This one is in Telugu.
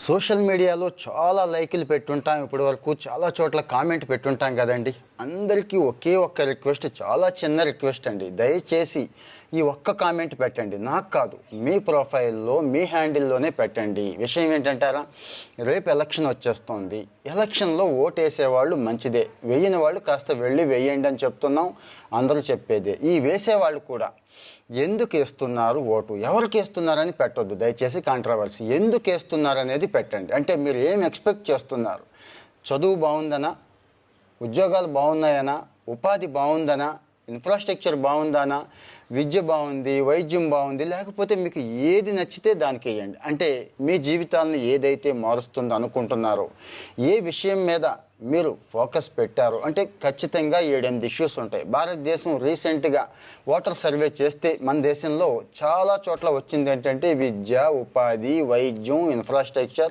సోషల్ మీడియాలో చాలా లైకులు పెట్టుంటాం. ఇప్పటి వరకు చాలా చోట్ల కామెంట్ పెట్టుంటాం కదండి. అందరికీ ఒకే ఒక్క రిక్వెస్ట్, చాలా చిన్న రిక్వెస్ట్ అండి. దయచేసి ఈ ఒక్క కామెంట్ పెట్టండి. నాకు కాదు, మీ ప్రొఫైల్లో మీ హ్యాండిల్లోనే పెట్టండి. విషయం ఏంటంటారా, రేపు ఎలక్షన్ వచ్చేస్తుంది. ఎలక్షన్లో ఓటు వేసేవాళ్ళు మంచిదే, వేయని వాళ్ళు కాస్త వెళ్ళి వేయండి అని చెప్తున్నాం. అందరూ చెప్పేదే. ఈ వేసేవాళ్ళు కూడా ఎందుకు వేస్తున్నారు ఓటు, ఎవరికి వేస్తున్నారని పెట్టొద్దు దయచేసి. కాంట్రవర్సీ ఎందుకు వేస్తున్నారు అనేది పెట్టండి. అంటే మీరు ఏం ఎక్స్పెక్ట్ చేస్తున్నారు? చదువు బాగుందనా, ఉద్యోగాలు బాగున్నాయనా, ఉపాధి బాగుందనా, ఇన్ఫ్రాస్ట్రక్చర్ బాగుందనా, విద్య బాగుంది, వైద్యం బాగుంది, లేకపోతే మీకు ఏది నచ్చితే దానికి వేయండి. అంటే మీ జీవితాలను ఏదైతే మారుస్తుందో అనుకుంటున్నారో, ఏ విషయం మీద మీరు ఫోకస్ పెట్టారు అంటే ఖచ్చితంగా 7-8 ఇష్యూస్ ఉంటాయి. భారతదేశం రీసెంట్గా ఓటర్ సర్వే చేస్తే మన దేశంలో చాలా చోట్ల వచ్చింది ఏంటంటే విద్య, ఉపాధి, వైద్యం, ఇన్ఫ్రాస్ట్రక్చర్,